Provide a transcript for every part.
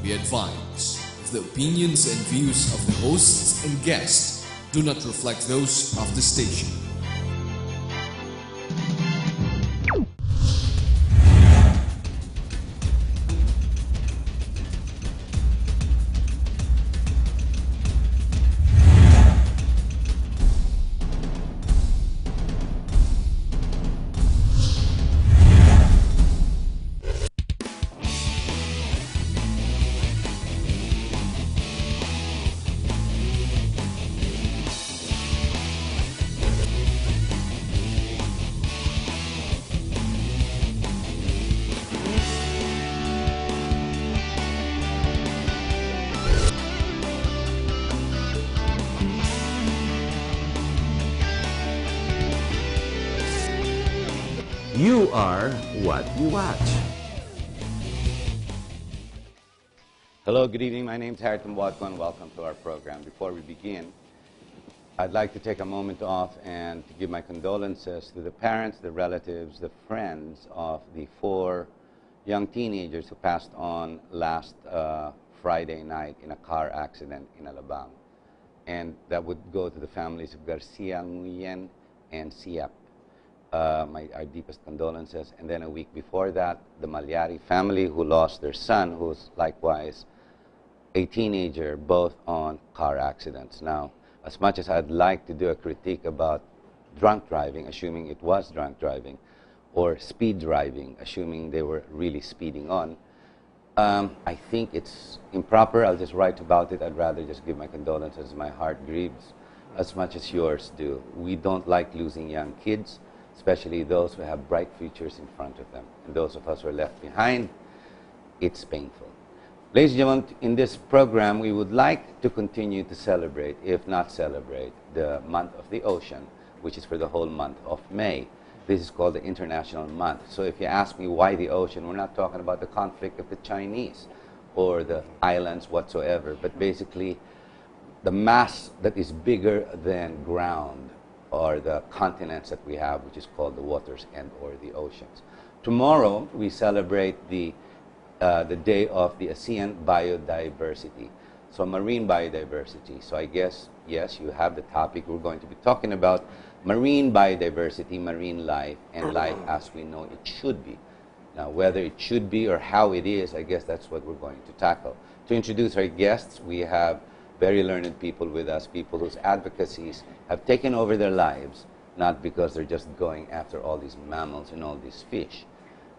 We advise the opinions and views of the hosts and guests do not reflect those of the station. You are what you watch. Hello, good evening. My name is Harriton Watko and welcome to our program. Before we begin, I'd like to take a moment off and to give my condolences to the parents, the relatives, the friends of the 4 young teenagers who passed on last Friday night in a car accident in Alabang. And that would go to the families of Garcia, Nguyen, and Siap. Our deepest condolences. And then a week before that, the Malyari family who lost their son, who's likewise a teenager, both on car accidents. Now, as much as I'd like to do a critique about drunk driving, assuming it was drunk driving, or speed driving, assuming they were really speeding on, I think it's improper. I'll just write about it. I'd rather just give my condolences. My heart grieves as much as yours do. We don't like losing young kids, especially those who have bright futures in front of them. And those of us who are left behind, it's painful. Ladies and gentlemen, in this program, we would like to continue to celebrate, if not celebrate, the month of the ocean, which is for the whole month of May. This is called the International Month. So if you ask me why the ocean, we're not talking about the conflict of the Chinese or the islands whatsoever, but basically the mass that is bigger than ground, or the continents that we have, which is called the waters and or the oceans. Tomorrow, we celebrate the day of the ASEAN Biodiversity, so marine biodiversity. So I guess, yes, you have the topic. We're going to be talking about marine biodiversity, marine life, and life as we know it should be. Now, whether it should be or how it is, I guess that's what we're going to tackle. To introduce our guests, we have very learned people with us, people whose advocacies have taken over their lives, not because they're just going after all these mammals and all these fish,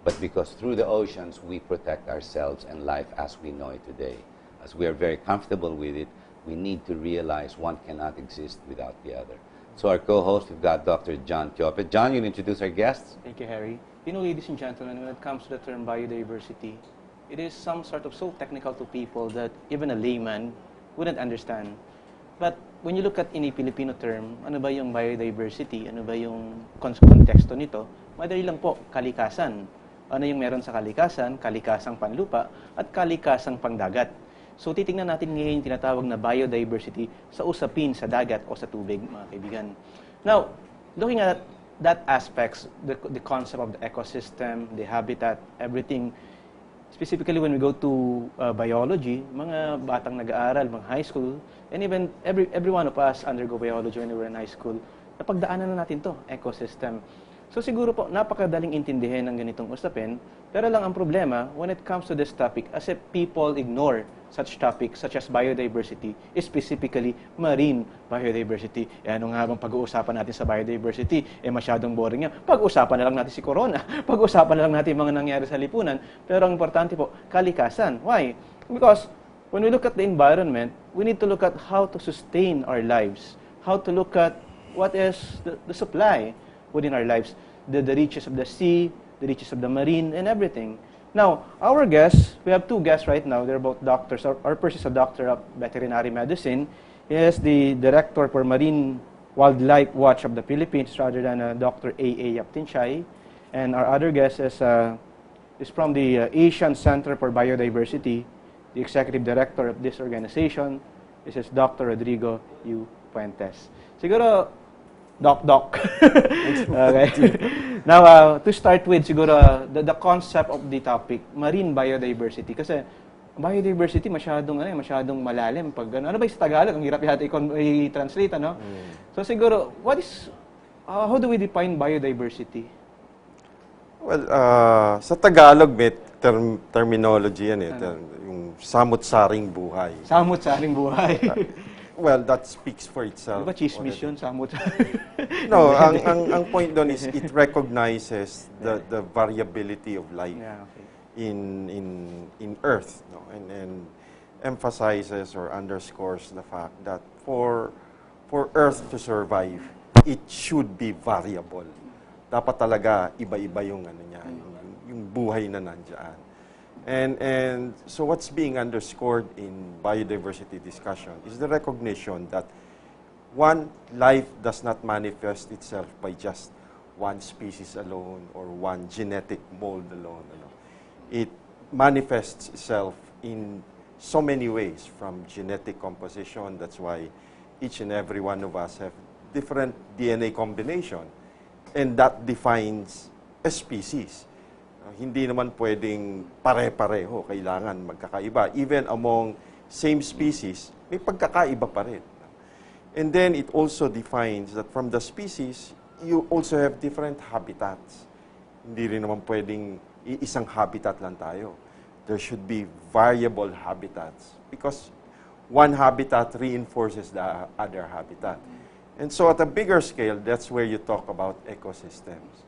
but because through the oceans we protect ourselves and life as we know it today. As we are very comfortable with it, we need to realize one cannot exist without the other. So our co-host, we've got Dr. John Tiopet. John, you'll introduce our guests? Thank you, Harry. You know, ladies and gentlemen, when it comes to the term biodiversity, it is some sort of so technical to people that even a layman wouldn't understand. But when you look at in a Filipino term, ano ba yung biodiversity? Ano ba yung konteksto nito? Madali lang po, kalikasan. Ano yung meron sa kalikasan? Kalikasang panlupa at kalikasang pangdagat. So titingnan natin ngayon yung tinatawag na biodiversity sa usapin sa dagat o sa tubig, mga kaibigan. Now, looking at that aspects, the concept of the ecosystem, the habitat, everything, specifically when we go to biology, mga batang nag-aaral, mga high school, and even every one of us undergo biology when we were in high school, napagdaanan na natin to, ecosystem. So siguro po, napakadaling intindihin ng ganitong usapin, pero lang ang problema, when it comes to this topic, as if people ignore such topics such as biodiversity, specifically marine biodiversity. E ano nga bang pag-uusapan natin sa biodiversity? Masyadong boring yan. Pag-uusapan na lang natin si Corona. Pag-uusapan na lang natin mga nangyari sa lipunan. Pero ang importante po, kalikasan. Why? Because when we look at the environment, we need to look at how to sustain our lives. How to look at what is the supply within our lives. The riches of the sea, the riches of the marine, and everything. Now, our guests, we have 2 guests right now. They're both doctors. Our person is a doctor of veterinary medicine. He is the director for Marine Wildlife Watch of the Philippines, rather than Dr. A.A. Yaptinchay. And our other guest is from the Asian Center for Biodiversity. The executive director of this organization. This is Dr. Rodrigo U. Puentes. Siguro, Doc. Okay. Now, to start with, siguro, the concept of the topic, marine biodiversity. Kasi Biodiversity, masyadong malalim. Pag, ano ba yung sa Tagalog? Ang hirap yata i-translate, ano? So siguro, how do we define biodiversity? Well, sa Tagalog may terminology yan eh. Yung samut-saring buhay. Samut-saring buhay. Well, that speaks for itself. Di ba chismis yun, No, ang point doon is it recognizes the variability of life Yeah, okay. in Earth, no? And emphasizes or underscores the fact that for Earth to survive, it should be variable. Dapat talaga iba-iba yung ano niya, yung buhay na nandiyan. And so what's being underscored in biodiversity discussion is the recognition that one, life does not manifest itself by just one species alone or one genetic mold alone. You know. It manifests itself in so many ways, from genetic composition. That's why each and every one of us have different DNA combination, and that defines a species. Hindi naman pwedeng pare-pareho, kailangan magkakaiba. Even among same species, may pagkakaiba pa rin. And then it also defines that from the species, you also have different habitats. Hindi rin naman pwedeng isang habitat lang tayo. There should be variable habitats because one habitat reinforces the other habitat. And so at a bigger scale, that's where you talk about ecosystems.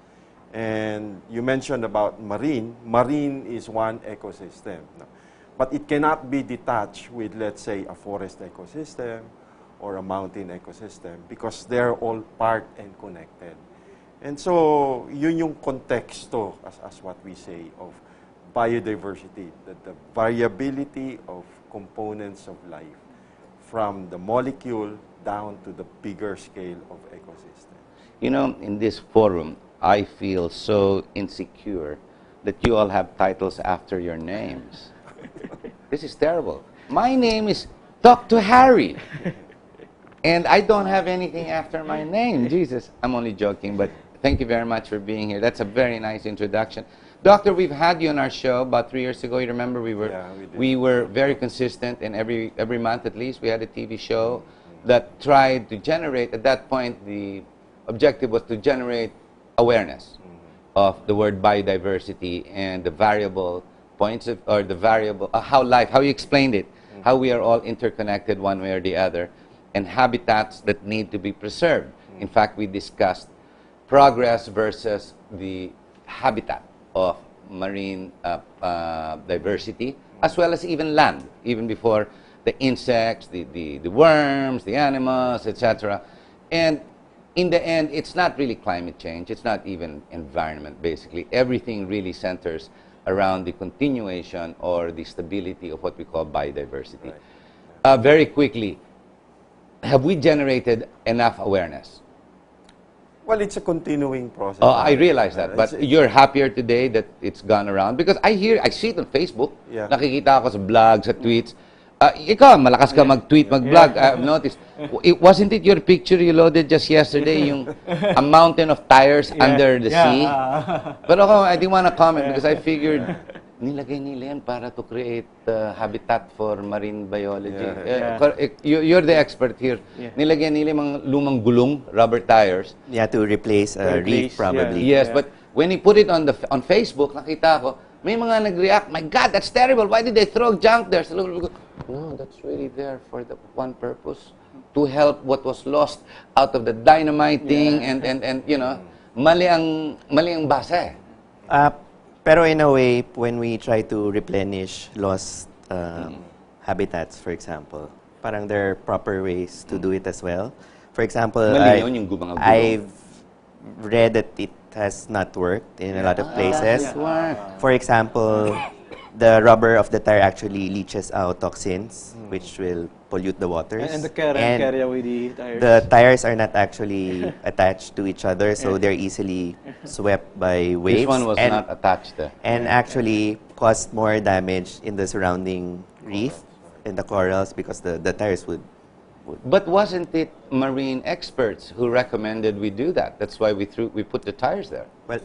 And you mentioned about marine. Marine is one ecosystem. No? But it cannot be detached with, let's say, a forest ecosystem or a mountain ecosystem because they're all part and connected. And so, yun yung konteksto, as what we say, of biodiversity, the variability of components of life from the molecule down to the bigger scale of ecosystem. You know, in this forum, I feel so insecure that you all have titles after your names. This is terrible. My name is Dr. Harry. And I don't have anything after my name. Jesus, I'm only joking, but thank you very much for being here. That's a very nice introduction. Doctor, we've had you on our show about 3 years ago. You remember we were very consistent, and every month at least we had a TV show that tried to generate, at that point the objective was to generate awareness of the word biodiversity and the variable points of, or the variable, how you explained it, how we are all interconnected one way or the other, and habitats that need to be preserved. In fact, we discussed progress versus the habitat of marine diversity, as well as even land, even before the insects, the worms, the animals, etc. And in the end, it's not really climate change. It's not even environment, basically. Everything really centers around the continuation or the stability of what we call biodiversity. Right. Very quickly, have we generated enough awareness? Well, it's a continuing process. Oh, I realize that. But you're happier today that it's gone around? Because I see it on Facebook. Yeah. Nakikita ako sa vlogs, sa tweets. Ikaw, malakas ka mag-tweet, mag-vlog. I've noticed. Wasn't it your picture you loaded just yesterday, yung a mountain of tires under the sea? But ako, I didn't want to comment because I figured, nilagay nila yan para to create habitat for marine biology. You're the expert here. Nilagay nila mga lumang gulong, rubber tires. Yeah, to replace a reef, probably. Yes, but when he put it on Facebook, nakita ko, may mga nag-react, my God, that's terrible. Why did they throw junk there? So, no, that's really there for the one purpose, to help what was lost out of the dynamiting and you know, mali ang base. Pero in a way, when we try to replenish lost habitats, for example, parang there are proper ways to do it as well. For example, I've read that it has not worked in a lot of places. For example, the rubber of the tire actually leaches out toxins, which will pollute the waters. And the carry with the tires. The tires are not actually attached to each other, so they're easily swept by waves. This one was not attached there. And actually caused more damage in the surrounding reef and the corals because the tires would. But wasn't it marine experts who recommended we do that? That's why we put the tires there. Well,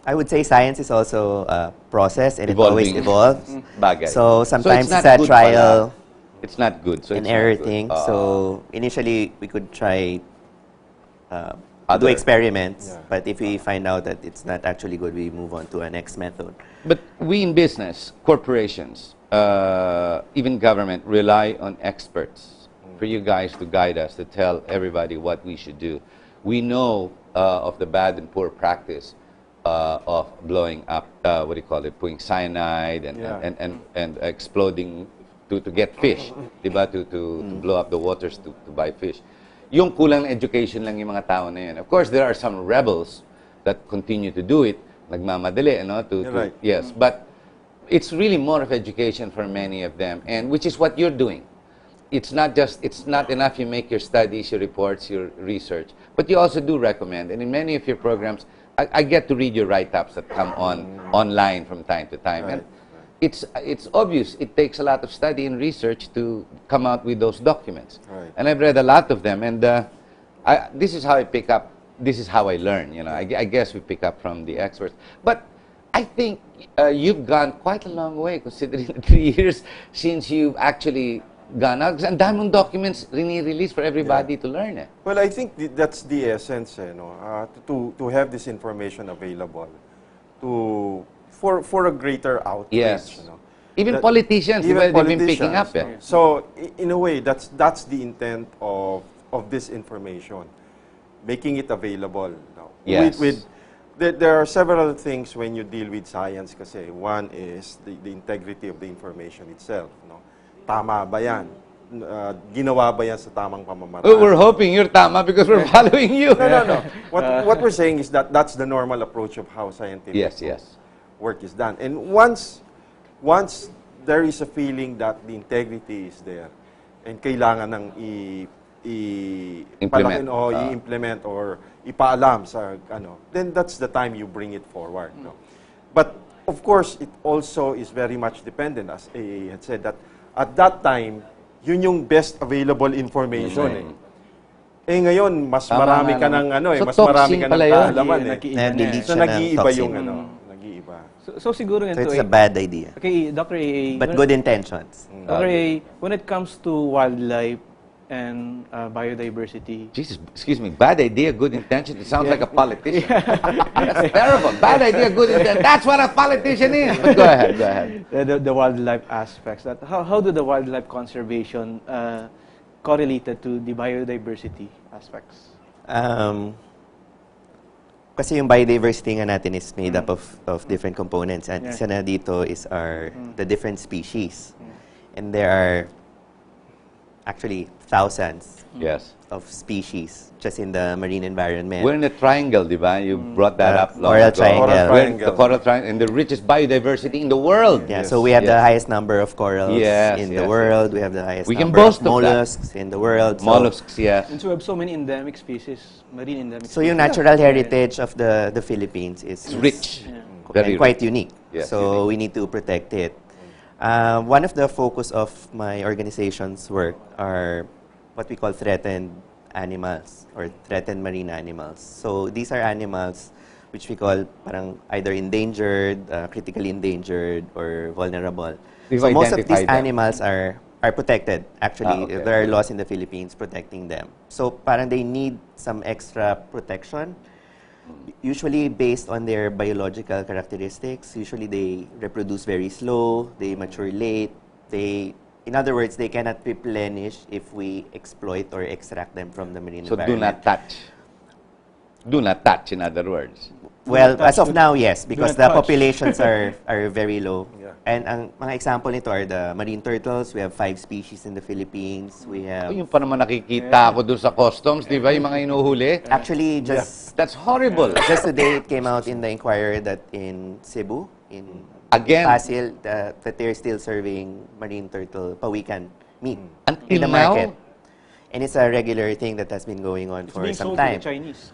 I would say science is also a process and it always Evolving. evolves. Bagay. So sometimes not it's a good trial pala. It's not good. So and it's not error good. thing. So initially we could try do Other- experiments, Yeah. but if we find out that it's not actually good, we move on to a next method. But we in business, corporations, even government rely on experts for you guys to guide us, to tell everybody what we should do. We know of the bad and poor practice of blowing up, what do you call it, putting cyanide and, Yeah. and exploding to get fish, diba? To blow up the waters to buy fish. Yung kulang na education lang yung mga tao na yun. Of course, there are some rebels that continue to do it, nagmamadali, ano? You're right. Yes, but it's really more of education for many of them, and which is what you're doing. It's not enough you make your studies, your reports, your research, but you also do recommend, and in many of your programs, I get to read your write-ups that come online from time to time, Right. and it's obvious it takes a lot of study and research to come out with those documents. Right. And I've read a lot of them, and this is how I pick up. This is how I learn. You know, I guess we pick up from the experts, but I think you've gone quite a long way considering the 3 years since you've actually gone out. Kasi ang dami mong documents release for everybody to learn. Well, I think that's the essence, to have this information available, for a greater outreach. Yes. You know. Even That- politicians, even they've been picking up. politicians, no? So, in a way, that's the intent of this information, making it available. No? Yes. There are several things when you deal with science kasi. One is the integrity of the information itself. No? Tama ba yan? Ginawa ba yan sa tamang pamamaraan? Oh, we're hoping you're tama because we're following you. No. What we're saying is that's the normal approach of how scientific Yes. work is done. And once there is a feeling that the integrity is there and kailangan ng Implement. i-implement or ipaalam sa then that's the time you bring it forward. No? But of course, it also is very much dependent, as AA had said, that at that time, yun yung best available information. Eh ngayon, mas Tama marami nga ka naman. ng So, mas marami toxin ka ng pala yun. kaalaman Na-delete So siya ng nag-iiba toxin. yung nag-iiba. So siguro So ganito it's a bad idea. Okay, Dr. AA. But good intentions. Dr. AA, when it comes to wildlife and biodiversity, Jesus, excuse me, bad idea, good intention. It sounds like a politician. That's terrible. Bad idea, good intention. That's what a politician is. But go ahead. the wildlife aspects, that how do the wildlife conservation correlated to the biodiversity aspects? Kasi yung biodiversity nga natin is made up of different components. And isa na dito is the different species. And there are actually thousands Yes. of species just in the marine environment. We're in a triangle, di ba? You brought that up long Coral ago. triangle. Coral We're in triangle. the coral triangle and the richest biodiversity in the world. Yeah, Yes, so we have the yes. highest number of corals Yes, in yes, the world. We have the highest We can number boast of of that. mollusks in the world. So- Mollusks, yes. And so we have so many endemic species, marine endemic So species. yung natural heritage of the Philippines is It's rich. and quite unique. Yes, So unique. we need to protect it. One of the focus of my organization's work are what we call threatened animals or threatened marine animals. So these are animals which we call parang either endangered, critically endangered, or vulnerable. We've So most of these identified them. animals are protected. Actually, Okay. there are laws in the Philippines protecting them. So parang they need some extra protection. Usually based on their biological characteristics. Usually they reproduce very slow, they mature late, in other words, they cannot replenish if we exploit or extract them from the marine So do environment. not touch. Do not touch, in other words. Well, Do not as of touch. now, yes, because not the touch. populations are very low. Yeah. And ang mga example nito are the marine turtles. We have 5 species in the Philippines. We have Yung pa naman nakikita ako doon sa customs, di ba? Yung mga inuhuli. actually just That's horrible. just today it came out in the Inquirer that in Cebu, in Again? Pasig, that they're still serving marine turtle pawikan meat Until in the now? market. And it's a regular thing that has been going on It's for being some sold to time. the Chinese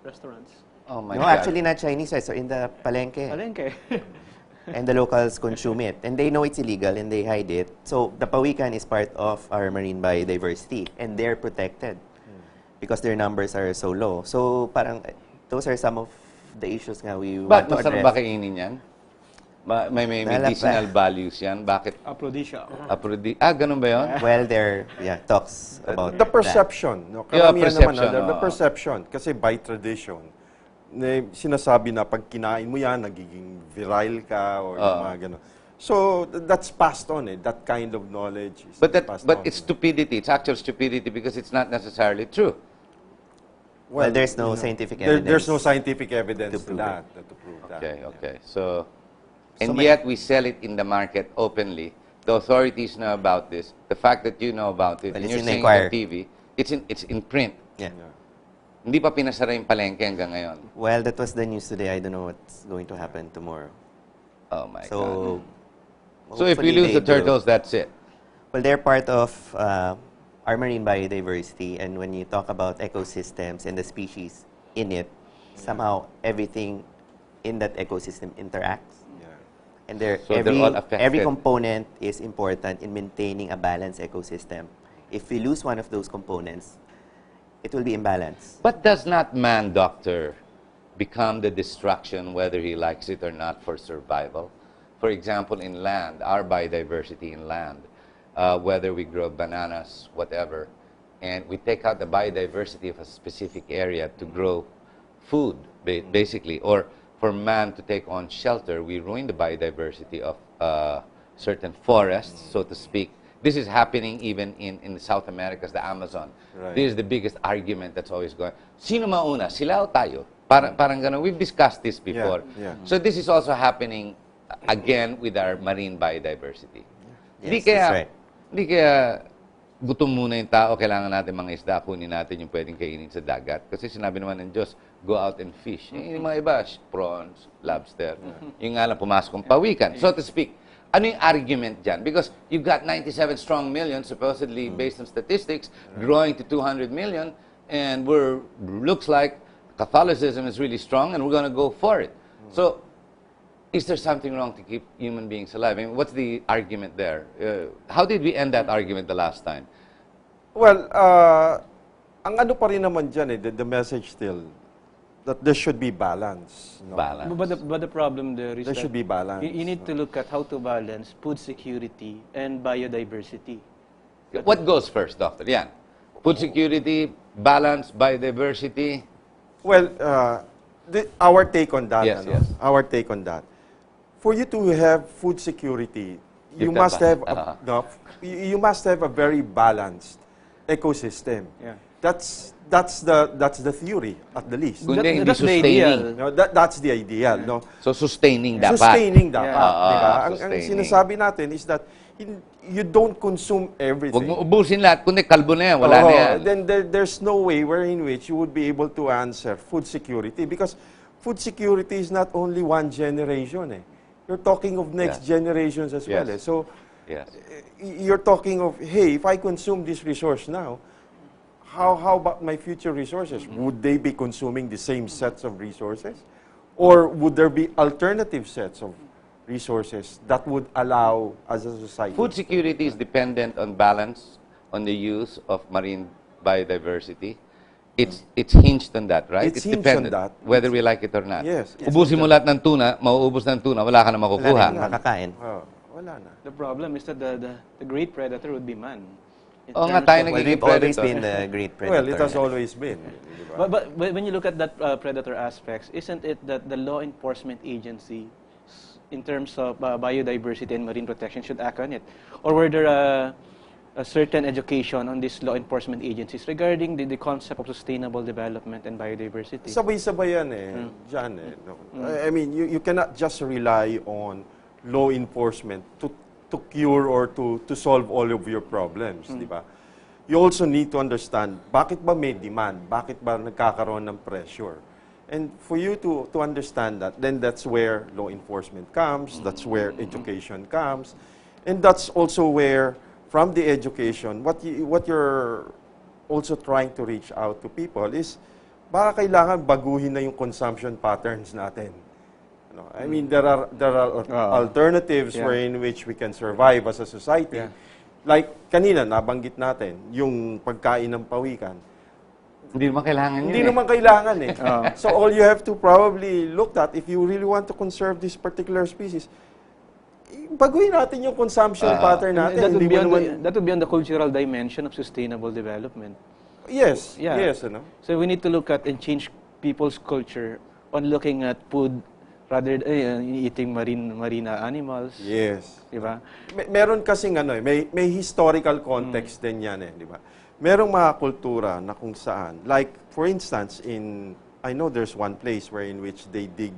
restaurants. Oh my No, God. actually not Chinese, so in the palengke. Palengke. And the locals consume it. And they know it's illegal and they hide it. So the pawikan is part of our marine biodiversity and they're protected because their numbers are so low. So parang those are some of the issues nga we Ba't want to masarap ba address. kainin yan? May Dahil medicinal values yan. Bakit? Aphrodisia. Ganun ba yun? Well, there talks about The perception. No? Yeah, Karamihan perception, naman, the oo. perception. Kasi by tradition, sinasabi na pag kinain mo yan, nagiging virile ka or yung mga gano'n. So, that's passed on That kind of knowledge is But passed on. it's stupidity. It's actual stupidity because it's not necessarily true. Well, there's no scientific There's evidence. no scientific evidence to prove to prove that. Okay. So, and yet we sell it in the market openly. The authorities know about this. The fact that you know about it, Well, and it's you're in saying it on Inquirer. TV, it's in print. Yeah. Hindi pa pinasara yung palengke hanggang ngayon. Well, that was the news today. I don't know what's going to happen tomorrow. Oh my God. So, So if we hopefully lose they the turtles, that's it. Well, they're part of our marine biodiversity, and when you talk about ecosystems and the species in it, somehow everything in that ecosystem interacts. Yeah. And So they're all affected. every component is important in maintaining a balanced ecosystem. If we lose one of those components, it will be imbalanced. But does not man, doctor, become the destruction whether he likes it or not for survival? For example, in land, our biodiversity in land, whether we grow bananas, whatever, and we take out the biodiversity of a specific area to grow food, basically, or for man to take on shelter, we ruin the biodiversity of certain forests, so to speak. This is happening even in South America, the Amazon. Right. This is the biggest argument that's always going. Sino mauna? Sila o tayo? Parang ganun. We've discussed this before. Yeah. So this is also happening again with our marine biodiversity. Yes, that's right. Hindi kaya gutom muna yung tao, kailangan natin mga isda, kunin natin yung pwedeng kainin sa dagat. Kasi sinabi naman ng Diyos, go out and fish. Yung mga iba, prawns, lobster. Yung nga lang, pumasok ang pawikan. So to speak, ano yung argument dyan? Because you've got 97 strong million, supposedly based on statistics, growing to 200 million, and looks like Catholicism is really strong, and we're going to go for it. So, is there something wrong to keep human beings alive? I mean, what's the argument there? How did we end that argument the last time? Well, ang ano pa rin naman dyan the message still, that there should be balance. No? Balance. But the problem there is There that should be balance. you need to look at how to balance food security and biodiversity. What goes first, Doctor? Yan. Food security, balance, biodiversity. Well, our take on that. Yes, yes. Our take on that. For you to have food security, you You've must got have you must have a very balanced ecosystem. Yeah. That's the theory at the least. Kundi hindi That's the sustaining. ideal. No, that's the ideal. No, So sustaining dapat. sustaining dapat. Yeah. Diba? Ang Sustaining. sinasabi natin is that you don't consume everything. Huwag mo ubusin lahat, kundi kalbo na yan, wala na yan. Then there's no way wherein which you would be able to answer food security, because food security is not only one generation. You're talking of next Yes. generations as well. Yes. So Yes. you're talking of, hey, if I consume this resource now, how about my future resources? Would they be consuming the same sets of resources? Or would there be alternative sets of resources that would allow as a society? Food security is dependent on balance, on the use of marine biodiversity. It's hinged on that, right? It's hinged on that. Whether we like it or not. Yes. Ubusin mo lahat ng tuna, mauubos ng tuna, wala ka na Wala makukuha. na makakain. Wala na. The problem is that the great predator would be man. In Oo nga, terms tayo of- Well, naging we've always predator. been the great predator. Well, it has always been. Diba? But when you look at that predator aspects, isn't it that the law enforcement agency, in terms of biodiversity and marine protection, should act on it? Or were there a certain education on these law enforcement agencies regarding the concept of sustainable development and biodiversity? Sabay-sabay yan dyan no? I mean, you cannot just rely on law enforcement to cure or to solve all of your problems, di ba? You also need to understand, bakit ba may demand? Bakit ba nagkakaroon ng pressure? And for you to understand that, then that's where law enforcement comes, that's where education comes, and that's also where, from the education, what you're also trying to reach out to people is, baka kailangan baguhin na yung consumption patterns natin. I mean, there are alternatives wherein which we can survive as a society. Yeah. Like kanina nabanggit natin, yung pagkain ng pawikan. Hindi naman kailangan Hindi yun naman kailangan eh. So all you have to probably look at, if you really want to conserve this particular species, baguhin natin yung consumption pattern And natin. Hindi mo naman... that would be on the cultural dimension of sustainable development. Yes, Yeah. yes. Ano? So we need to look at and change people's culture on looking at food rather than eating marine animals. Yes. Di ba? Meron kasing ano eh, may historical context din yan eh, di ba? Merong mga kultura na kung saan, like for instance, I know there's one place where in which they dig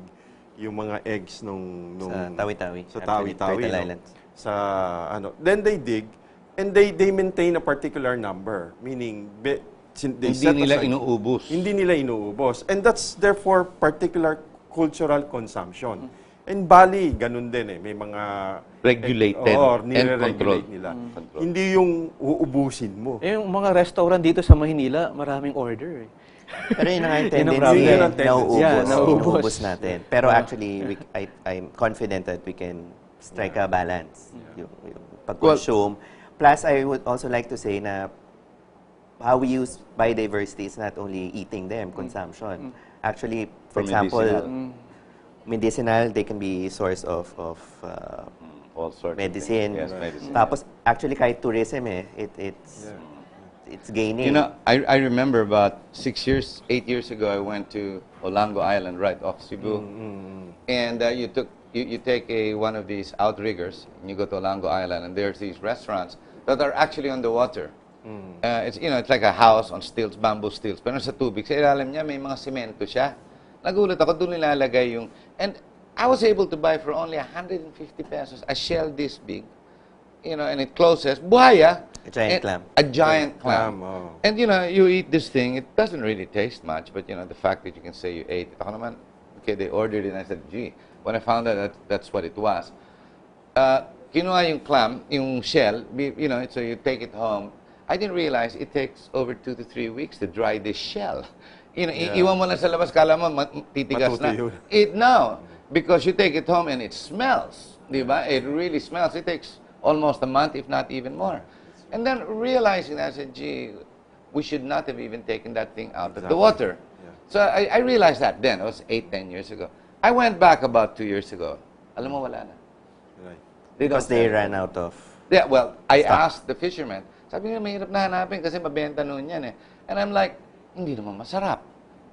yung mga eggs nung Sa Tawi-Tawi. sa Actually, Tawi-Tawi, Turtle no? Islands. Sa ano, then they dig and they maintain a particular number, meaning they Hindi set nila aside- inuubos. Hindi nila inuubos. And that's therefore particular cultural consumption. In Bali, ganun din eh. May mga... Regulated and nire-regulate controlled. nila. Hindi yung uubusin mo. Eh, yung mga restaurant dito sa Maynila, maraming order eh. Pero yun ang Yun ang tendency, problem. Yun ang tendency. nauubos, Yeah, nauubos. nauubos natin. Pero actually, I'm confident that we can strike a balance. Yung pag-consume. Plus, I would also like to say na how we use biodiversity is not only eating them, consumption. Actually, for For example, medicinal. medicinal, they can be source of All sorts medicine. of things. Yes, medicine. Tapos, actually, kahit tourism it's gaining. You know, I remember about 8 years ago, I went to Olango Island, right off Cebu. And you take one of these outriggers, and you go to Olango Island, and there's these restaurants that are actually on the water. It's like a house on stilts, bamboo stilts. Pero sa tubig, sa ilalim niya may mga semento siya. Nagulat ako, doon nilalagay yung... And I was able to buy for only 150 pesos a shell this big. And it closes. Buhaya. A giant clam. A giant clam. Clam, oh. And you eat this thing, it doesn't really taste much, but the fact that you can say you ate it. Ako naman, okay, they ordered it, and I said, gee. When I found out that's what it was. Kinuha yung clam, yung shell, so you take it home. I didn't realize it takes over 2 to 3 weeks to dry this shell. Iwan mo lang sa labas, kala mo titigas na. Matutuyo. It now, because you take it home and it smells, di ba? It really smells. It takes almost a month, if not even more. And then realizing that, I said, gee, we should not have even taken that thing out of the water. Yeah. So I realized that then. It was 8-10 years ago. I went back about 2 years ago. Alam mo, wala na. Right. Because they ran out of... Yeah, well, I asked the fisherman. Sabi nila, mahirap na hanapin kasi mabenta noon yan eh. And I'm like, hindi naman masarap.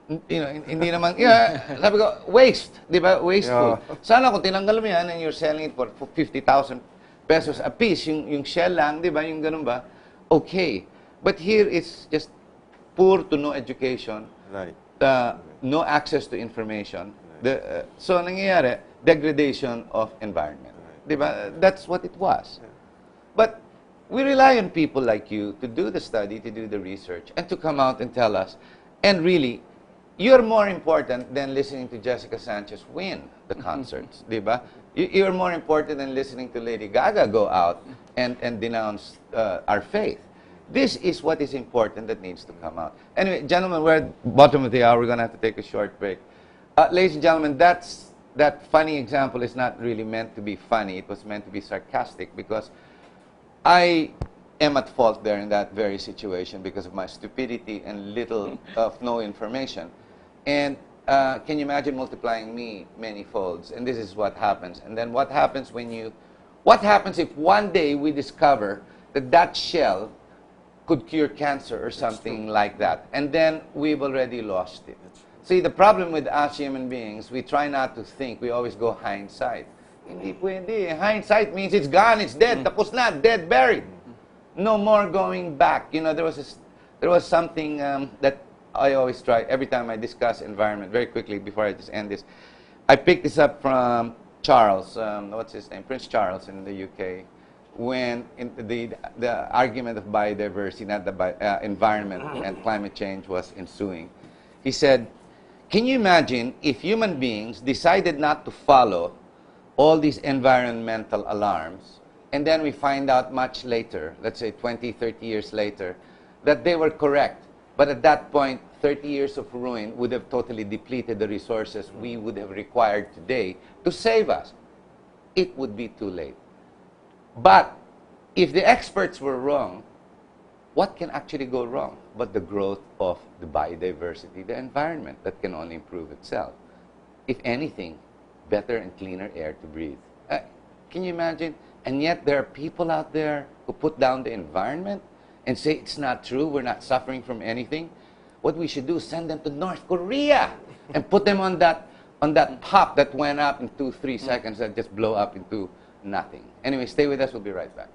Hindi naman, sabi ko, waste, di ba? Wasteful. Yeah. Sana kung tinanggal mo yan and you're selling it for 50,000 pesos a piece, yung shell lang, di ba? Yung ganun ba? Okay. But here it's just poor to no education, Right. no access to information. So nangyayari, degradation of environment. Di ba? That's what it was. But we rely on people like you to do the study, to do the research, and to come out and tell us. And really, you're more important than listening to Jessica Sanchez win the concerts, di ba? You're more important than listening to Lady Gaga go out and denounce our faith. This is what is important that needs to come out. Anyway, gentlemen, we're at the bottom of the hour. We're going to have to take a short break. Ladies and gentlemen, that funny example is not really meant to be funny. It was meant to be sarcastic because I am at fault there in that very situation because of my stupidity and little of no information. And can you imagine multiplying me many folds? And this is what happens. And then what happens if one day we discover that shell could cure cancer or something like that? And then we've already lost it. See, the problem with us human beings, we try not to think. We always go hindsight. Hindi pwede. Hindsight means it's gone, it's dead. Tapos na, dead, buried. No more going back. There was something that I always try every time I discuss environment. Very quickly before I just end this, I picked this up from Charles. What's his name? Prince Charles in the UK. When the argument of biodiversity, not the environment and climate change was ensuing, he said, "Can you imagine if human beings decided not to follow all these environmental alarms, and then we find out much later, let's say 20, 30 years later, that they were correct. But at that point, 30 years of ruin would have totally depleted the resources we would have required today to save us. It would be too late. But if the experts were wrong, what can actually go wrong but the growth of the biodiversity, the environment that can only improve itself? If anything, better and cleaner air to breathe. Can you imagine? And yet there are people out there who put down the environment and say it's not true, we're not suffering from anything. What we should do is send them to North Korea and put them on that pop that went up in 2-3 seconds and just blow up into nothing. Anyway, stay with us, we'll be right back.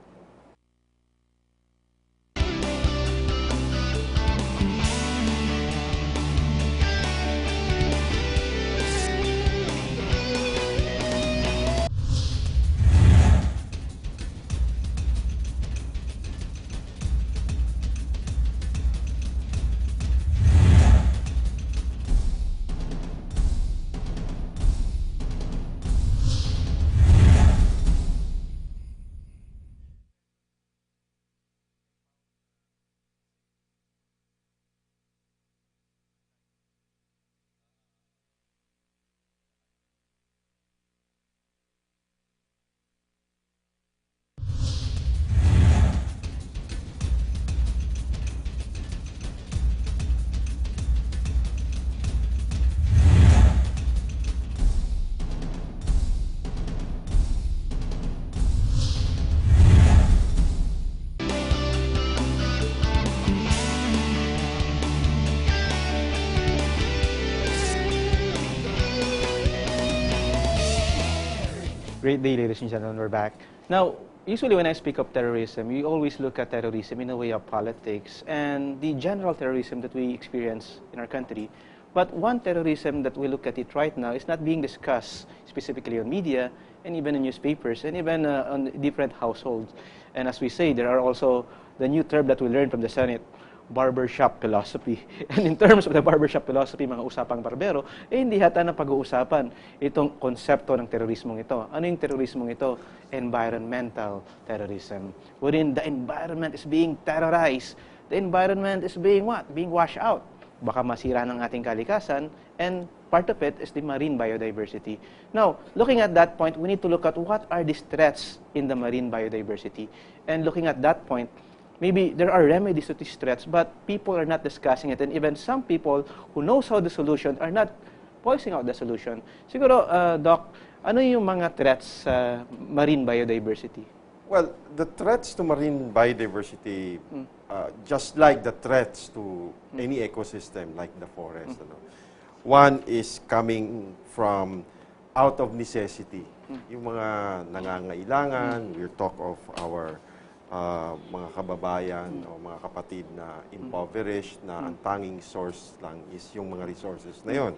Great day, ladies and gentlemen. We're back. Now, usually when I speak of terrorism, we always look at terrorism in a way of politics and the general terrorism that we experience in our country. But one terrorism that we look at it right now is not being discussed specifically on media and even in newspapers and even on different households. And as we say, there are also the new term that we learned from the Senate, barbershop philosophy. And in terms of the barbershop philosophy, mga usapang barbero, hindi hata na pag-uusapan itong konsepto ng terorismong ito. Ano yung terorismong ito? Environmental terrorism. Wherein the environment is being terrorized. The environment is being what? Being washed out. Baka masira ng ating kalikasan, and part of it is the marine biodiversity. Now, looking at that point, we need to look at what are these threats in the marine biodiversity. And looking at that point, maybe there are remedies to these threats, but people are not discussing it. And even some people who knows how the solution are not voicing out the solution. Siguro, Doc, ano yung mga threats sa marine biodiversity? Well, the threats to marine biodiversity, just like the threats to any ecosystem, like the forest, one is coming from out of necessity. Yung mga nangangailangan, we talk of our mga kababayan o mga kapatid na impoverished, na ang tanging source lang is yung mga resources na yun.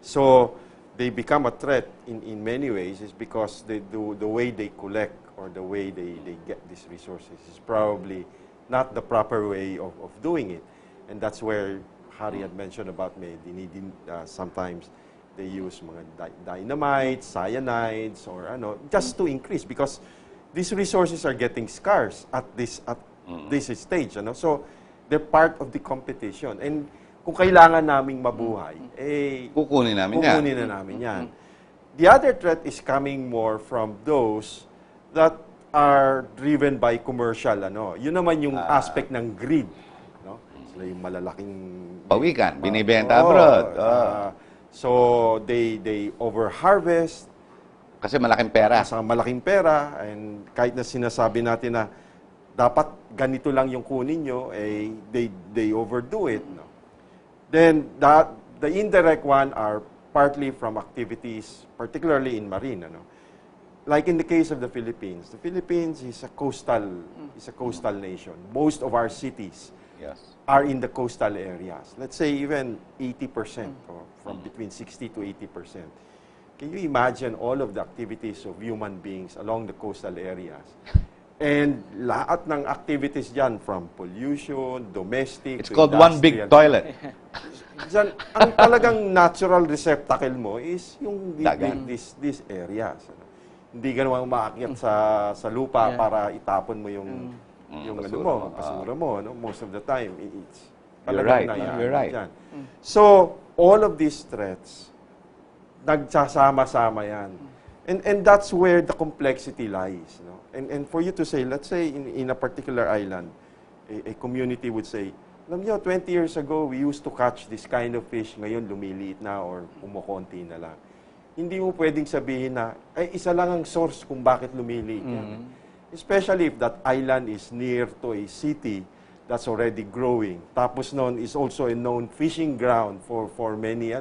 So, they become a threat in many ways is because they do, the way they collect or the way they get these resources is probably not the proper way of doing it. And that's where Harry had mentioned about sometimes they use mga dynamite, cyanides, or just to increase because these resources are getting scarce at this stage. So, they're part of the competition. And kung kailangan naming mabuhay, kukunin namin na namin yan. The other threat is coming more from those that are driven by commercial. Yun naman yung aspect ng greed. Sila yung malalaking pawikan, binibenta abroad. So, they overharvest. Kasi malaking pera. Sa malaking pera, and kahit na sinasabi natin na dapat ganito lang yung kunin nyo, they overdo it. Then, the indirect one are partly from activities, particularly in marine. Like in the case of the Philippines is a coastal nation. Most of our cities are in the coastal areas. Let's say even 80%, or from between 60 to 80%. Can you imagine all of the activities of human beings along the coastal areas? And lahat ng activities dyan, from pollution, domestic, it's called one big toilet. Dyan, ang talagang natural receptacle mo is yung these areas. Hindi ka naman umaakyat sa lupa para itapon mo yung basura mo. Most of the time, it's talagang You're right. Dyan. So, all of these threats, nagsasama-sama yan. And that's where the complexity lies. And for you to say, let's say in a particular island, a community would say, alam niyo, 20 years ago, we used to catch this kind of fish. Ngayon, lumiliit na or kumukonti na lang. Hindi mo pwedeng sabihin na, ay, isa lang ang source kung bakit lumiliit yan. Especially if that island is near to a city that's already growing. Tapos noon is also a known fishing ground for many,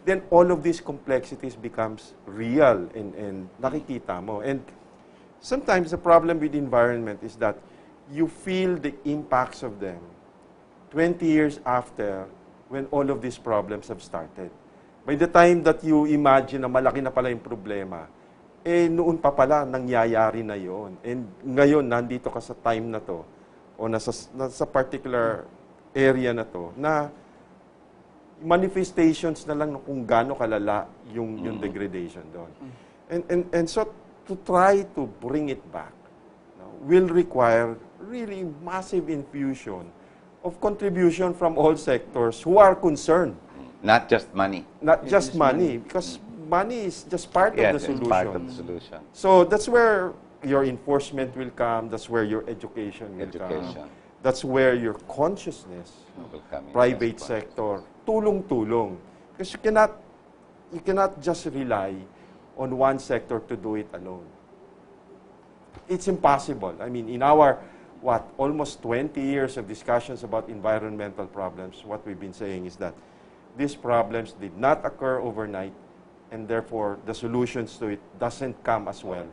then all of these complexities becomes real and nakikita mo. And sometimes the problem with the environment is that you feel the impacts of them 20 years after when all of these problems have started. By the time that you imagine na malaki na pala yung problema, noon pa pala nangyayari na yon. And ngayon, nandito ka sa time na to, o nasa particular area na to, na manifestations na lang kung gaano kalala yung degradation doon. And so, to try to bring it back will require really massive infusion of contribution from all sectors who are concerned. Not just money. Not just money, because money is just part of the solution. It's part of the solution. So that's where your enforcement will come. That's where your education will come. That's where your consciousness, will come in. private sector, tulong-tulong. Because you cannot just rely on one sector to do it alone. It's impossible. I mean, in our almost 20 years of discussions about environmental problems, what we've been saying is that these problems did not occur overnight, and therefore the solutions to it doesn't come as well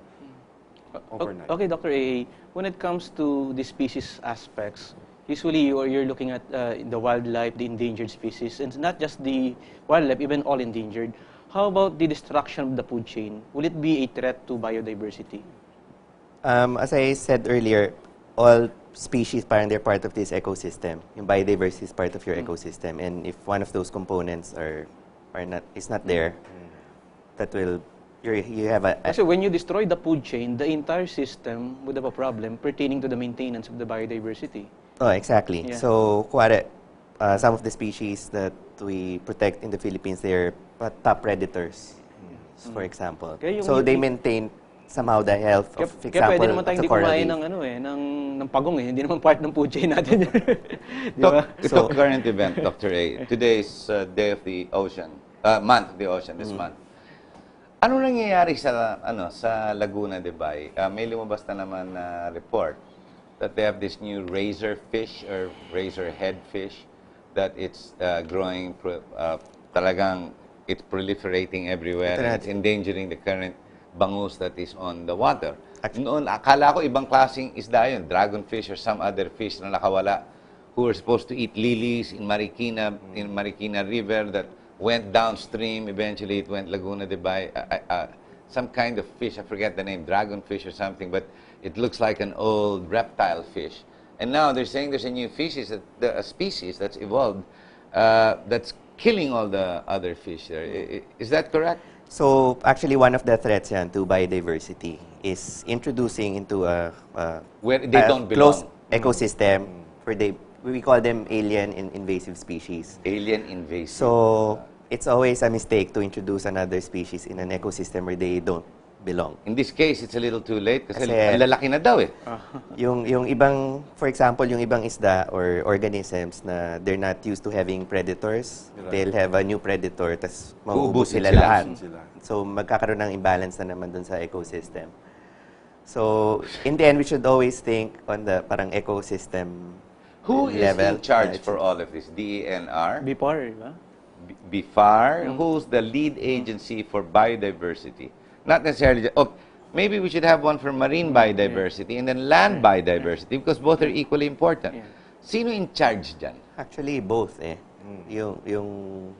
overnight. Okay, Dr. A, when it comes to the species aspects, usually you're looking at the wildlife, the endangered species, and not just the wildlife, even all endangered. How about the destruction of the food chain? Will it be a threat to biodiversity? As I said earlier, all species, parang they're part of this ecosystem. Yung biodiversity is part of your ecosystem. And if one of those components is not there, that will, you have a... So when you destroy the food chain, the entire system would have a problem pertaining to the maintenance of the biodiversity. Oh, exactly. Yeah. So, some of the species that we protect in the Philippines, they're top predators, for example. So they maintain somehow the health of, for Kaya pwede example, naman tayong of hindi the coral kumain reef. ng pagong eh. Hindi naman part ng food chain natin. Di ba? So, current event, Dr. A. Today is Day of the Ocean, Month of the Ocean, this month. Ano nangyayari sa Laguna de Bay? May lumabas na naman na report that they have this new razor fish or razor head fish that it's growing, talagang it's proliferating everywhere. And it's endangering the current bangus that is on the water. Noon, akala ko ibang klaseng isda yun, dragonfish or some other fish na nakawala who were supposed to eat lilies in Marikina River that went downstream. Eventually, it went Laguna de Bay. Some kind of fish, I forget the name, dragonfish or something, but it looks like an old reptile fish. And now they're saying there's a new species, a species that's evolved that's killing all the other fish there. Is that correct? So, actually, one of the threats to biodiversity is introducing into where they don't close belong. Ecosystem where we call them alien and invasive species. Alien invasive. So, it's always a mistake to introduce another species in an ecosystem where they don't belong. In this case, it's a little too late kasi ang lalaki na daw eh. Yung ibang, for example, yung ibang isda or organisms na they're not used to having predators, they'll have a new predator, tas mauubos sila lahat. So, magkakaroon ng imbalance na naman dun sa ecosystem. So, in the end, we should always think on the parang ecosystem Who is level. in charge for all of this? DENR? BIPAR, di ba? BIFAR? Who's the lead agency for biodiversity? Not necessarily, maybe we should have one for marine biodiversity and then land biodiversity because both are equally important. Sino in charge dyan? Actually, both eh. Yung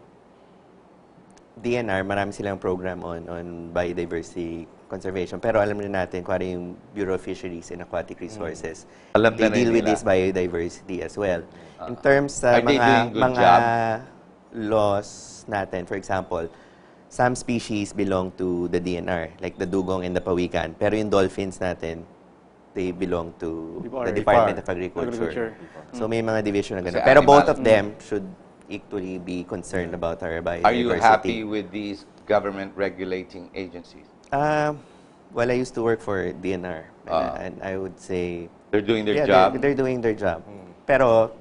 DNR, marami silang program on biodiversity conservation. Pero alam rin natin kung ano yung Bureau of Fisheries and Aquatic Resources. They deal with this biodiversity as well. In terms sa mga laws natin, for example, some species belong to the DNR, like the dugong and the pawikan. Pero yung dolphins natin, they belong to the Department of Agriculture. So may mga division na gano'n. Pero both of them should equally be concerned about our biodiversity. Are you happy with these government regulating agencies? Well, I used to work for DNR. And I would say... They're doing their job? They're doing their job. Pero,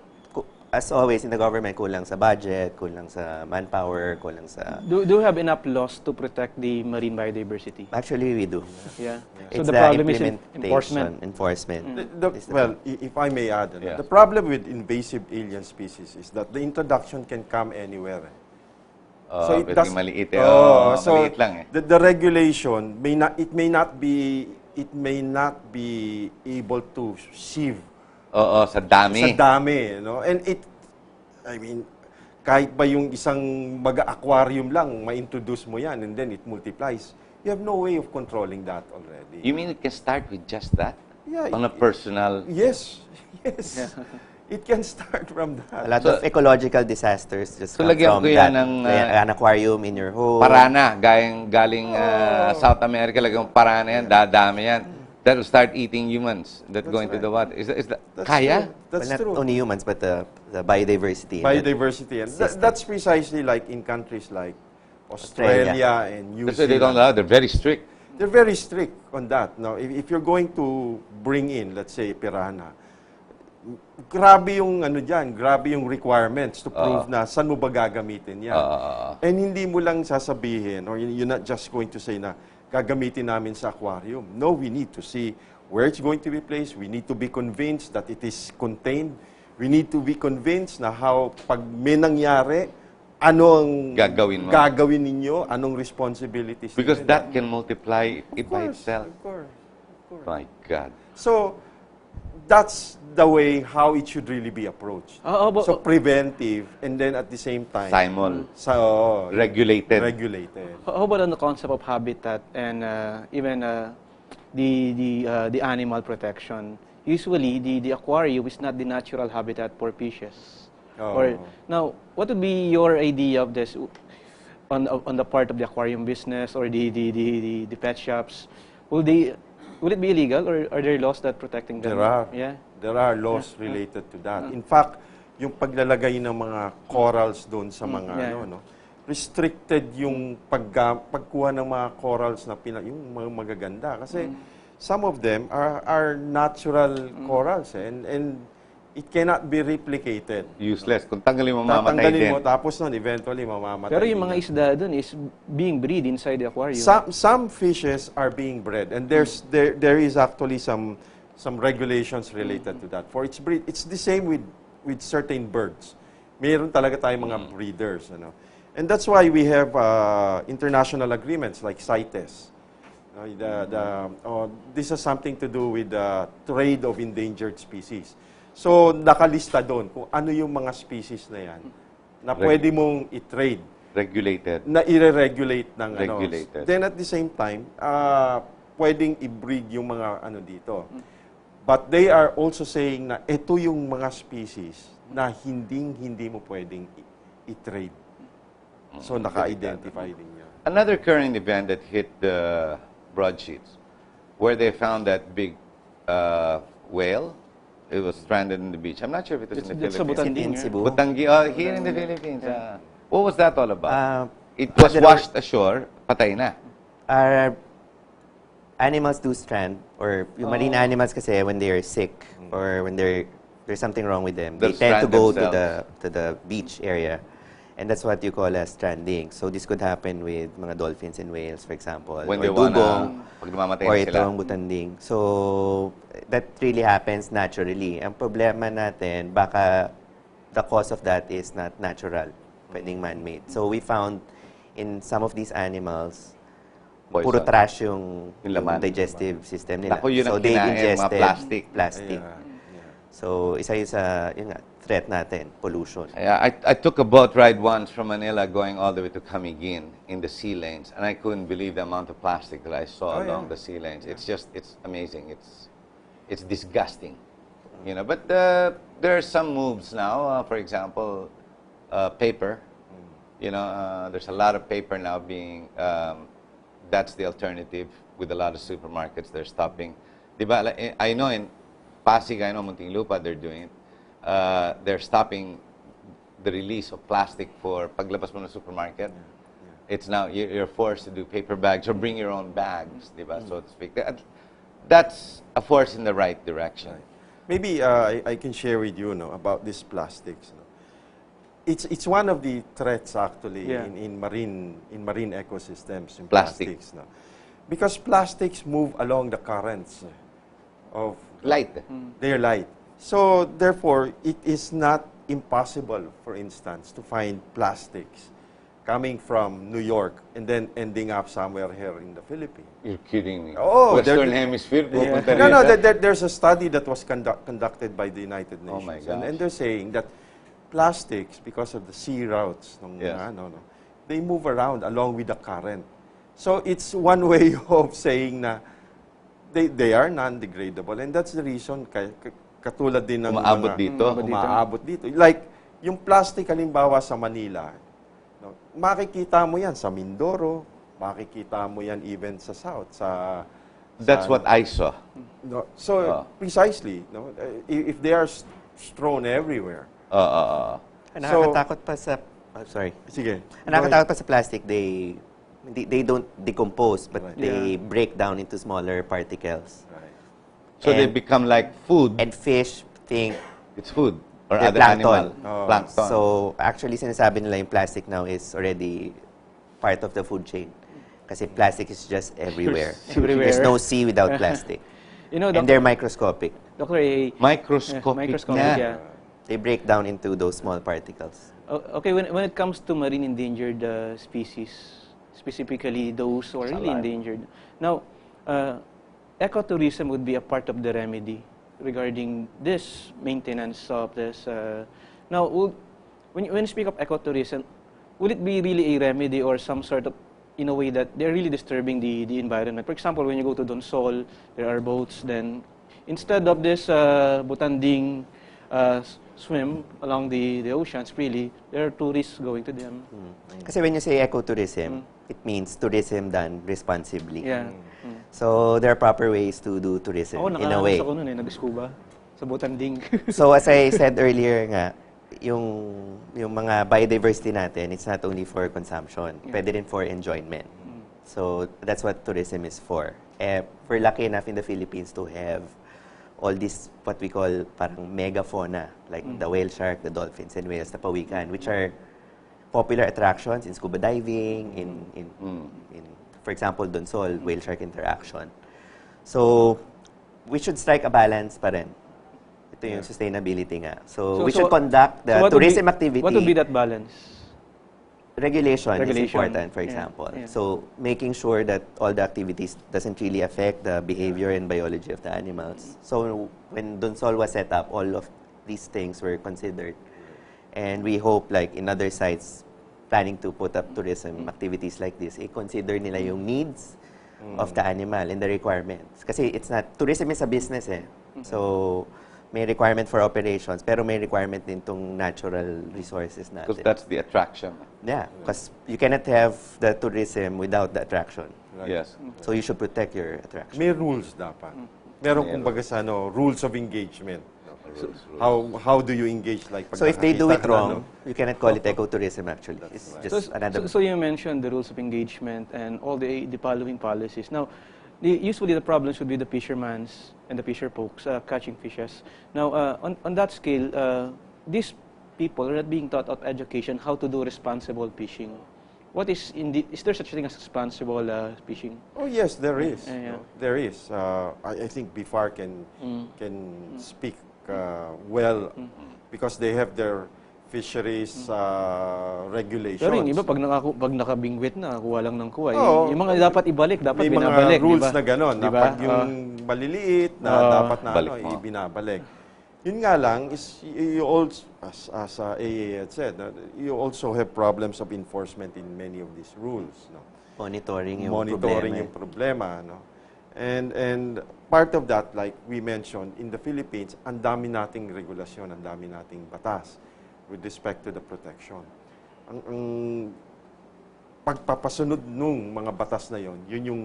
as always, in the government, kulang sa budget, kulang sa manpower, kulang sa... Do you have enough laws to protect the marine biodiversity? Actually, we do. Yeah. It's So the the problem is implementation, enforcement. is the Well, if I may add, Yeah. the problem with invasive alien species is that the introduction can come anywhere. So it maliit eh. So Maliit lang eh. the regulation may not be able to sieve Oo, sa dami. sa dami, no? And I mean, kahit ba yung isang mag-aquarium lang, ma-introduce mo yan and then it multiplies. You have no way of controlling that already. You mean it can start with just that? Yeah, On a personal... Yes, yes. It can start from that. A lot of ecological disasters just So, come lagyan from ko that. yan ng, An aquarium in your home. Parana, galing South America, lagyan mo parana yan, dadami yan. That will start eating humans that go into the water. Is that That's kaya? true. That's Well, not true. only humans, but the biodiversity. Biodiversity. And that's precisely like in countries like Australia and New That's why they don't Zealand. allow. They're very strict. They're very strict on that. Now, if you're going to bring in, let's say, piranha, grabe yung grabe yung requirements to prove na saan mo ba gagamitin yan. And hindi mo lang sasabihin, or you're not just going to say na gagamitin namin sa aquarium. No, we need to see where it's going to be placed. We need to be convinced that it is contained. We need to be convinced na pag may nangyari, ano ang gagawin ninyo, anong responsibilities Because ninyo. that can multiply it by itself. Of course. My God. So, that's the way how it should really be approached. So, preventive, and then at the same time, Regulated. regulated. How about on the concept of habitat and even the animal protection? Usually, the aquarium is not the natural habitat for fishes. Now, what would be your idea of this on the part of the aquarium business or the pet shops? Would it be illegal, or are there laws that protecting them? There are. Yeah. There are laws related to that. In fact, yung paglalagay ng mga corals doon sa mga restricted yung pagkuha ng mga corals na yung mga magaganda kasi some of them are natural corals and it cannot be replicated. Useless. Kung tanggalin mo, mamatay Tatanggalin din. mo, tapos nun, eventually, mamamatay. Pero yung mga din. isda dun is being bred inside the aquarium. Some fishes are being bred, and there is actually some regulations related to that. For its breed, it's the same with certain birds. Mayroon talaga tayong mga breeders, and that's why we have international agreements like CITES. This has something to do with the trade of endangered species. So, nakalista doon kung ano yung mga species na yan na pwede mong i-trade. Regulated. Na i-regulate ng Regulated. Then at the same time, pwedeng i-breed yung mga dito. But they are also saying na ito yung mga species na hindi mo pwedeng i-trade. So, naka-identify din yan. Another current event that hit the broadsheets, where they found that big whale. It was stranded in the beach. I'm not sure if it was in the Philippines. In Cebu. Butangi, here in the Philippines. What was that all about? It was there washed ashore, patay na. Animals do strand, or yung marine animals kasi when they are sick or when there's something wrong with them, They'll they tend to go strand to the beach area. And that's what you call as stranding. So this could happen with mga dolphins and whales, for example. When or they dugong, pag namamatay or na sila. itong butanding. So that really happens naturally. Ang problema natin, baka the cause of that is not natural, pwedeng man-made. So we found in some of these animals, Poison. puro trash yung laman. digestive system nila. Naku, yun ang so they kinain, mga ingested plastic. So isa yun sa threat natin, pollution. Yeah, I took a boat ride once from Manila going all the way to Camiguin in the sea lanes, and I couldn't believe the amount of plastic that I saw along the sea lanes. It's amazing. It's disgusting, But there are some moves now. For example, paper. There's a lot of paper now being. That's the alternative with a lot of supermarkets. They're stopping. Diba? I know in Pasig, I know Muntinlupa, they're doing it. They're stopping the release of plastic for paglabas mo ng supermarket. It's now you're forced to do paper bags or bring your own bags, diba, so to speak. That's a force in the right direction. Maybe I can share with you, no, about these plastics. No. It's one of the threats actually in marine ecosystems. In plastics, no, because plastics move along the currents of Light. their light. So therefore, it is not impossible, for instance, to find plastics coming from New York and then ending up somewhere here in the Philippines. You're kidding me. Oh, Western Hemisphere? pupunta No, rito? there's a study that was conducted by the United Nations. Oh my And gosh. they're saying that plastics, because of the sea routes, they move around along with the current. So it's one way of saying na they are non-degradable. And that's the reason, katulad din ng Umaabot mga- dito. Umaabot dito. Like, yung plastic halimbawa sa Manila, no, makikita mo yan sa Mindoro, makikita mo yan even sa South, That's what I saw. no, so precisely, no, if they are strewn everywhere. Ang nakakatakot pa sa sorry. Sige. Ang nakakatakot pa sa plastic, they don't decompose, but they break down into smaller particles. Right. So they And- become like food. And fish think It's food. Or they're other plankton. animal. Plankton. So actually sinasabi nila yung plastic now is already part of the food chain. Kasi plastic is just everywhere. Everywhere. There's no sea without plastic. You know, And they're microscopic. Dr. A, Microscopic na. yeah. They break down into those small particles. Okay, when it comes to marine endangered species, specifically those who are really endangered. Now, ecotourism would be a part of the remedy regarding this maintenance of this. Now, when you speak of ecotourism, would it be really a remedy or some sort of, in a way that they're really disturbing the environment? For example, when you go to Donsol, there are boats, then instead of this butanding swim along the oceans, really, there are tourists going to them. Kasi when you say ecotourism, it means tourism done responsibly. Yeah. So there are proper ways to do tourism Ako, in a way. ako nun nag-scuba sa butanding. So as I said earlier nga, yung mga biodiversity natin, it's not only for consumption, pwede rin for enjoyment. So that's what tourism is for. We're lucky enough in the Philippines to have all this, what we call parang megafauna, like the whale shark, the dolphins, and whales, the pawikan, which are popular attractions in scuba diving, in for example, Donsol, whale shark interaction. So we should strike a balance pa rin. Ito yung sustainability nga. So we should conduct the what would tourism be- activity. What would be that balance? Regulation is Regulation. important, for Yeah, example. yeah. So making sure that all the activities doesn't really affect the behavior and biology of the animals. So when Donsol was set up, all of these things were considered. And we hope, like in other sites planning to put up tourism activities like this, consider nila yung needs of the animal and the requirements. Kasi it's not, tourism is a business eh. So may requirement for operations, pero may requirement din tong natural resources natin. Because that's the attraction. Yeah, because you cannot have the tourism without the attraction. Right. Yes. So you should protect your attraction. May rules dapat. Meron kumbaga sa rules of engagement. How do you engage, like pag So if they do it nakakita ka na, wrong, you cannot call it ecotourism actually. It's just another... So you mentioned the rules of engagement and all the following policies. Now, usually the problems would be the fishermen's and the fisher folks catching fishes. Now, on that scale, these people are not being taught of education how to do responsible fishing. What is there such a thing as responsible fishing? Oh yes, there is. Yeah. No, there is. I think BIFAR can speak well because they have their fisheries regulations. Pero yung iba, pag nakabingwit na, kuha lang ng kuha. Oo. Yung mga dapat ibalik, dapat May binabalik. mga rules diba? na gano'n, na Diba? pag yung maliliit na dapat na Balik mo. ibinabalik. Yun nga lang, is you also, as AA had said, you also have problems of enforcement in many of these rules. No? Monitoring yung Monitoring yung problema. No? And part of that, like we mentioned, in the Philippines, ang dami nating regulasyon, ang dami nating batas with respect to the protection. Ang pagpapasunod nung mga batas na yon, yun yung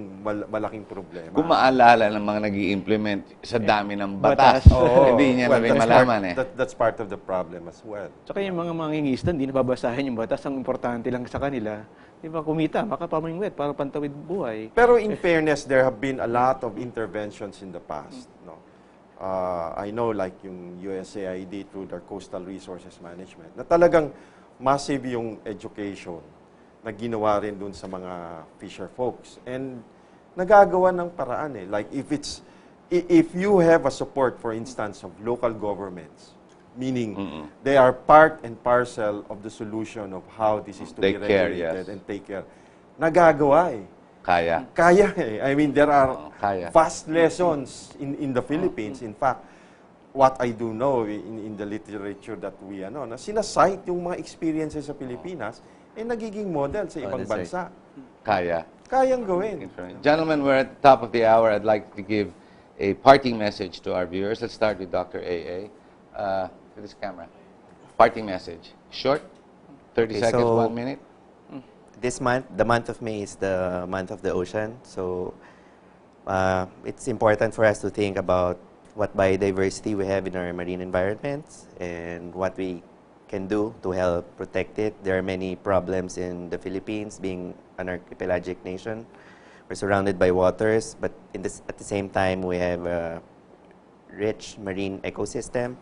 malaking problema. Kung maalala ng mga nag implement sa dami ng batas, Oo. hindi niya Well, na rin that's malaman eh. That's part of the problem as well. Tsaka yung mga mangingisda, hindi nababasahin yung batas. Ang importante lang sa kanila, di ba, kumita, makapamingwit para pantawid buhay. Pero in fairness, there have been a lot of interventions in the past. No? I know like yung USAID through their Coastal Resources Management, na talagang massive yung education na ginawa rin dun sa mga fisher folks. And nagagawa ng paraan eh. Like if you have a support, for instance, of local governments, meaning they are part and parcel of the solution of how this is to be Take care, regulated yes. and take care. Nagagawa eh. Kaya. Kaya eh. I mean, there are Kaya. vast lessons in the Philippines. In fact, what I do know in the literature that we, na sinasite yung mga experiences sa Pilipinas, nagiging model sa ibang that's bansa. Kaya. Kayang gawin. Gentlemen, we're at the top of the hour. I'd like to give a parting message to our viewers. Let's start with Dr. A.A. To this camera. Parting message. Short? 30 Okay, seconds, so- 1 minute? This month, the month of May is the month of the ocean. So it's important for us to think about what biodiversity we have in our marine environments and what we can do to help protect it. There are many problems in the Philippines, being an archipelagic nation. We're surrounded by waters, but at the same time, we have a rich marine ecosystem.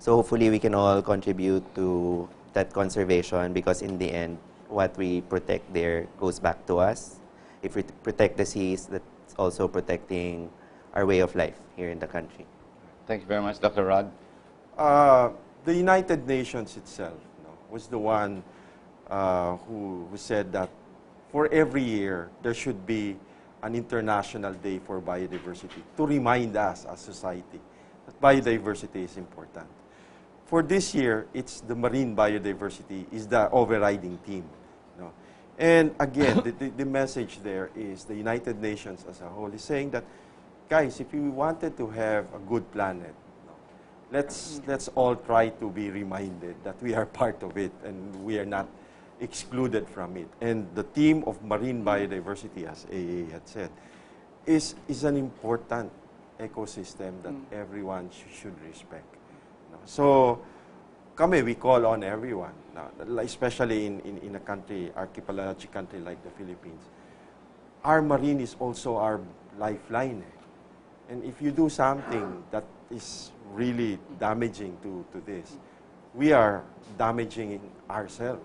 So hopefully we can all contribute to that conservation, because in the end, what we protect there goes back to us. If we protect the seas, that's also protecting our way of life here in the country. Thank you very much, Dr. Rod. The United Nations itself was the one who said that for every year, there should be an International Day for Biodiversity to remind us as society that biodiversity is important. For this year, it's the marine biodiversity is the overriding theme. And again, the message there is the United Nations as a whole is saying that, guys, if you wanted to have a good planet, let's all try to be reminded that we are part of it and we are not excluded from it. And the theme of marine biodiversity, as AA had said, is an important ecosystem that everyone should respect. So, we call on everyone, especially in a country, archipelagic country like the Philippines. Our marine is also our lifeline. And if you do something that is really damaging to this, we are damaging ourselves.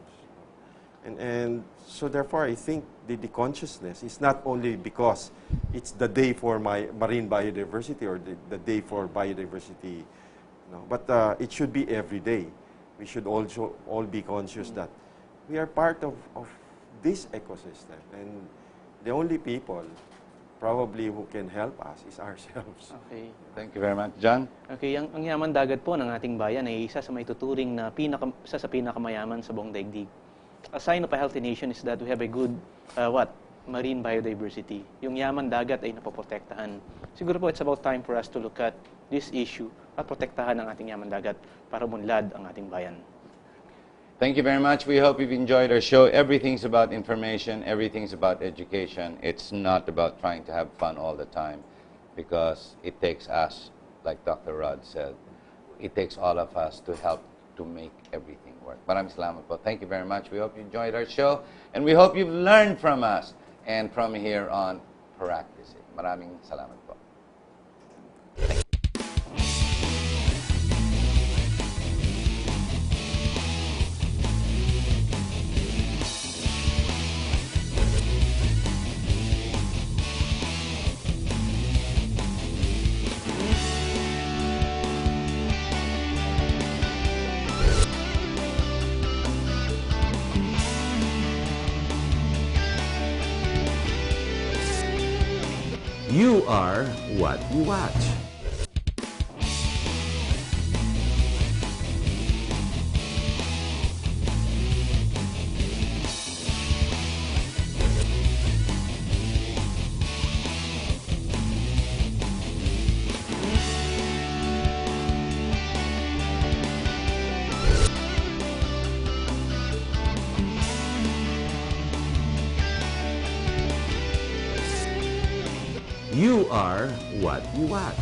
And so therefore, I think the consciousness is not only because it's the day for marine biodiversity or the day for biodiversity, but it should be every day. We should also all be conscious that we are part of this ecosystem. And the only people probably who can help us is ourselves. Okay. Thank you very much. John? Okay, ang yaman dagat po ng ating bayan ay isa sa may tuturing na isa sa pinakamayaman sa buong daigdig. A sign of a healthy nation is that we have a good, marine biodiversity. Yung yaman dagat ay napoprotektahan. Siguro po it's about time for us to look at this issue at protektahan ang ating yaman dagat para umunlad ang ating bayan. Thank you very much. We hope you've enjoyed our show. Everything's about information. Everything's about education. It's not about trying to have fun all the time, because it takes us, like Dr. Rod said, it takes all of us to help to make everything work. Maraming salamat po. Thank you very much. We hope you enjoyed our show, and we hope you've learned from us and from here on, practice it. Maraming salamat po. You are what you watch. You are what you watch.